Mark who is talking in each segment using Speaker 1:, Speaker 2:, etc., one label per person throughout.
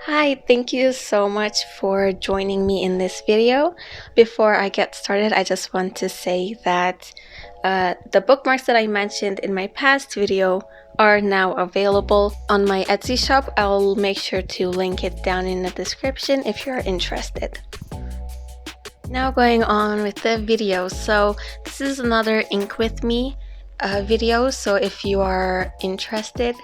Speaker 1: Hi, thank you so much for joining me in this video. Before I get started, I just want to say that the bookmarks that I mentioned in my past video are now available on my Etsy shop. I'll make sure to link it down in the description if you're interested. Now going on with the video. So this is another Ink With Me video, so if you are interested,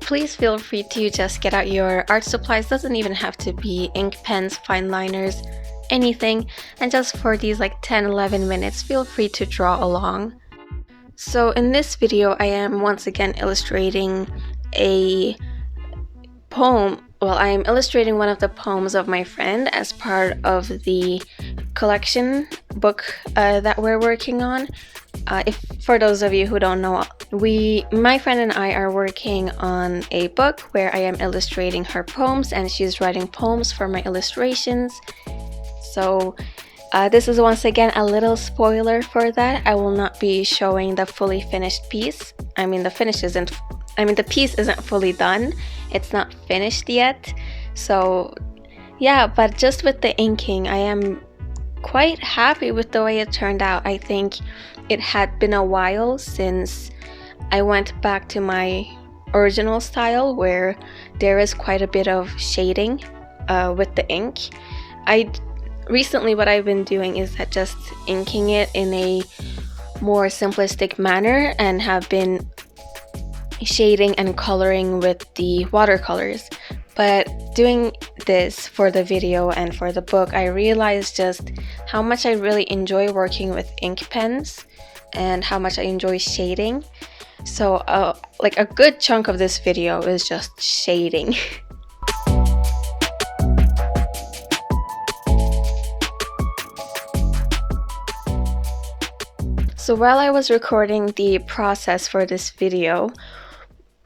Speaker 1: please feel free to just get out your art supplies. Doesn't even have to be ink pens, fine liners, anything. And just for these like 10-11 minutes, feel free to draw along. So in this video, I am once again illustrating a poem. Well, I am illustrating one of the poems of my friend as part of the collection book that we're working on. For those of you who don't know, my friend and I are working on a book where I am illustrating her poems and she's writing poems for my illustrations. So this is once again a little spoiler for that. I will not be showing the fully finished piece. The piece isn't fully done. It's not finished yet. So yeah, but just with the inking, I am quite happy with the way it turned out. I think it had been a while since I went back to my original style where there is quite a bit of shading with the ink. Recently what I've been doing is that just inking it in a more simplistic manner and have been shading and coloring with the watercolors. But doing this for the video and for the book, I realized just how much I really enjoy working with ink pens and how much I enjoy shading. So like a good chunk of this video is just shading. So while I was recording the process for this video,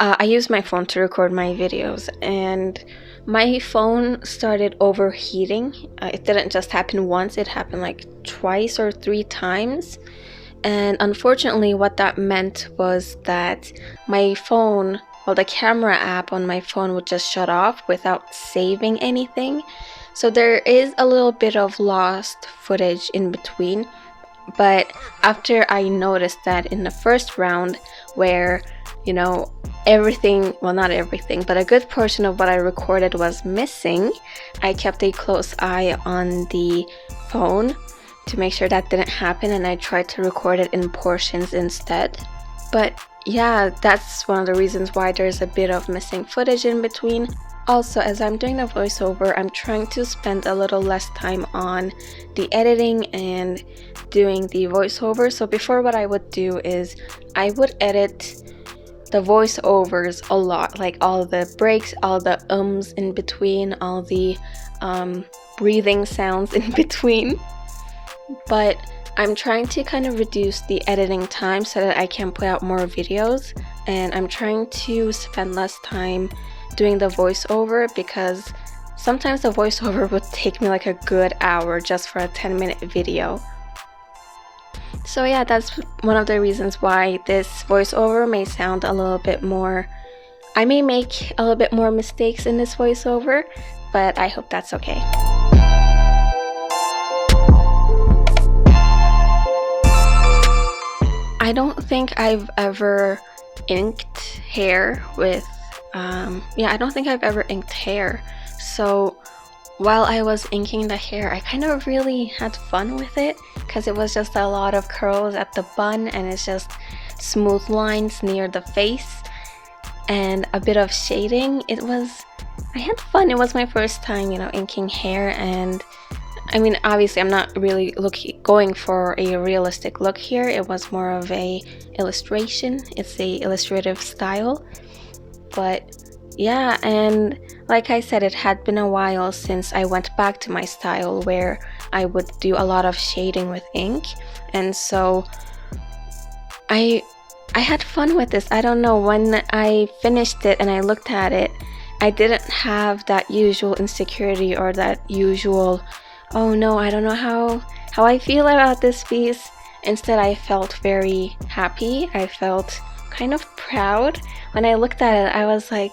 Speaker 1: I used my phone to record my videos and my phone started overheating. It didn't just happen once, it happened like twice or 3 times. And unfortunately what that meant was that my phone, the camera app on my phone would just shut off without saving anything. So there is a little bit of lost footage in between. But after I noticed that in the first round where, everything, well, not everything, but a good portion of what I recorded was missing, I kept a close eye on the phone to make sure that didn't happen, and I tried to record it in portions instead. But yeah, that's one of the reasons why there's a bit of missing footage in between. Also, as I'm doing the voiceover, I'm trying to spend a little less time on the editing and doing the voiceover. So before, what I would do is I would edit the voiceovers a lot, like all the breaks, all the ums in between, all the breathing sounds in between. But I'm trying to kind of reduce the editing time so that I can put out more videos, and I'm trying to spend less time doing the voiceover because sometimes the voiceover would take me like a good hour just for a 10-minute video. So yeah, that's one of the reasons why this voiceover may sound a little bit more, I may make a little bit more mistakes in this voiceover, but I hope that's okay. I don't think I've ever inked hair with, I don't think I've ever inked hair. So while I was inking the hair, I kind of really had fun with it because it was just a lot of curls at the bun and it's just smooth lines near the face and a bit of shading. I had fun. It was my first time, inking hair, and obviously I'm not really going for a realistic look here. It was more of a illustration. It's a illustrative style. But yeah, and like I said, it had been a while since I went back to my style where I would do a lot of shading with ink. And so I had fun with this. I don't know, when I finished it and I looked at it, I didn't have that usual insecurity or that usual, oh no, I don't know how I feel about this piece. Instead, I felt very happy. I felt kind of proud. When I looked at it, I was like,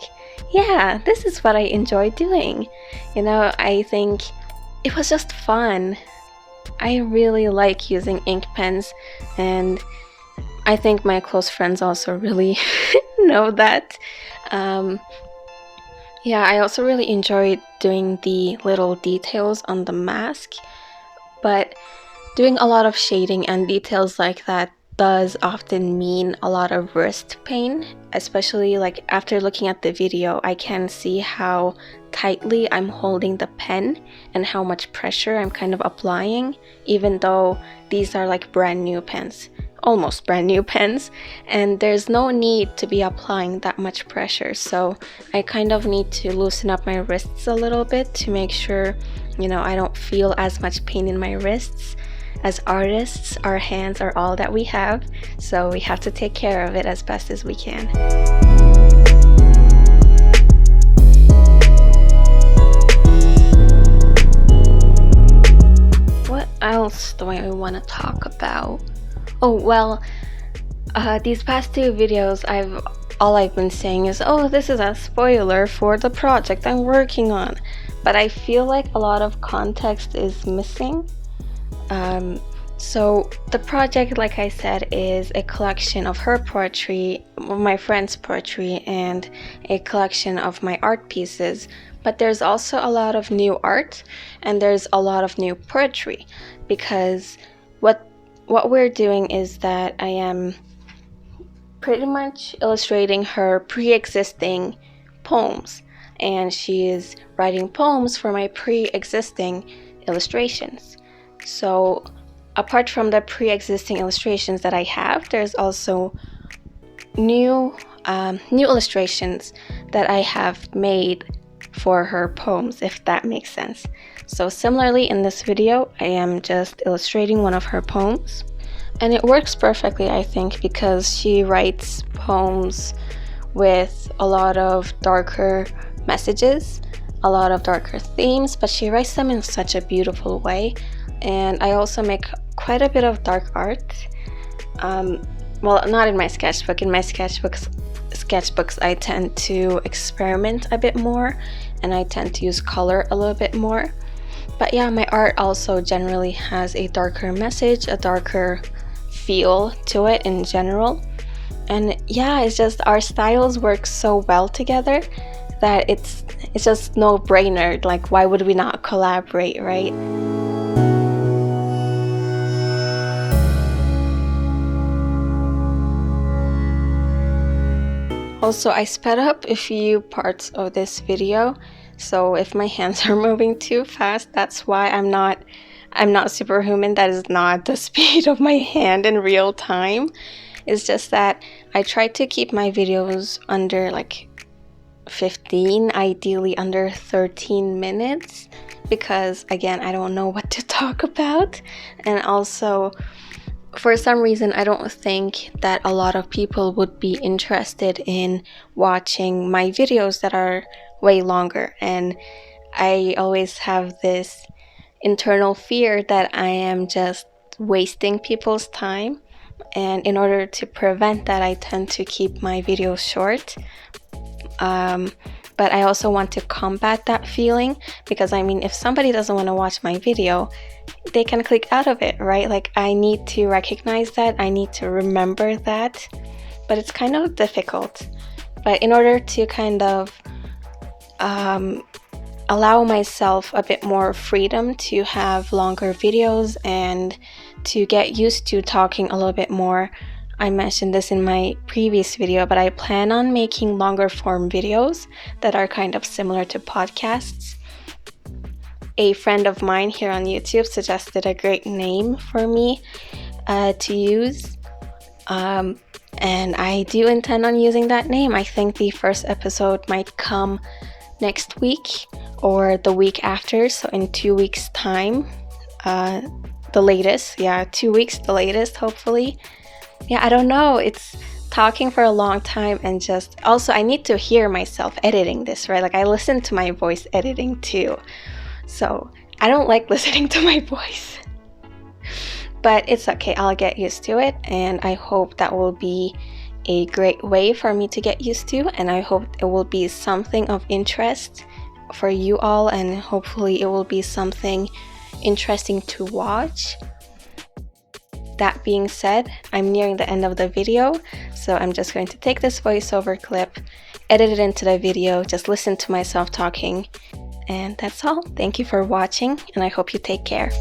Speaker 1: yeah, this is what I enjoy doing. You know, I think it was just fun. I really like using ink pens, and I think my close friends also really know that. Yeah, I also really enjoyed doing the little details on the mask, but doing a lot of shading and details like that does often mean a lot of wrist pain, especially like after looking at the video, I can see how tightly I'm holding the pen and how much pressure I'm kind of applying, even though these are like brand new pens, almost brand new pens, and there's no need to be applying that much pressure. So I kind of need to loosen up my wrists a little bit to make sure, you know, I don't feel as much pain in my wrists. As artists, our hands are all that we have, so we have to take care of it as best as we can. What else do I want to talk about? Oh, well, these past two videos, all I've been saying is, oh, this is a spoiler for the project I'm working on. But I feel like a lot of context is missing. So the project, like I said, is a collection of her poetry, my friend's poetry, and a collection of my art pieces. But there's also a lot of new art, and there's a lot of new poetry, because what we're doing is that I am pretty much illustrating her pre-existing poems, and she is writing poems for my pre-existing illustrations. So apart from the pre-existing illustrations that I have, there's also new illustrations that I have made for her poems, if that makes sense. So similarly, in this video, I am just illustrating one of her poems, and it works perfectly, I think, because she writes poems with a lot of darker messages, a lot of darker themes, but she writes them in such a beautiful way. And I also make quite a bit of dark art. Well, not in my sketchbook. In my sketchbooks, I tend to experiment a bit more, and I tend to use color a little bit more. But yeah, my art also generally has a darker message, a darker feel to it in general. And yeah, it's just our styles work so well together that it's just no-brainer. Like, why would we not collaborate, right? Also, I sped up a few parts of this video, so if my hands are moving too fast, that's why I'm not superhuman. That is not the speed of my hand in real time. It's just that I try to keep my videos under like 15, ideally under 13 minutes, because again, I don't know what to talk about, and also for some reason, I don't think that a lot of people would be interested in watching my videos that are way longer. And I always have this internal fear that I am just wasting people's time. And in order to prevent that, I tend to keep my videos short. But I also want to combat that feeling, because I mean, if somebody doesn't want to watch my video, they can click out of it, right? Like, I need to recognize that, I need to remember that, but it's kind of difficult. But in order to kind of allow myself a bit more freedom to have longer videos and to get used to talking a little bit more, I mentioned this in my previous video, but I plan on making longer form videos that are kind of similar to podcasts. A friend of mine here on YouTube suggested a great name for me to use, and I do intend on using that name. I think the first episode might come next week or the week after, so in 2 weeks' time, the latest. 2 weeks, the latest, hopefully. I don't know, it's talking for a long time, and just also I need to hear myself editing this, right? Like, I listen to my voice editing too, so I don't like listening to my voice, but it's okay, I'll get used to it, and I hope that will be a great way for me to get used to, and I hope it will be something of interest for you all, and hopefully it will be something interesting to watch. That being said, I'm nearing the end of the video, so I'm just going to take this voiceover clip, edit it into the video, just listen to myself talking, and that's all. Thank you for watching, and I hope you take care.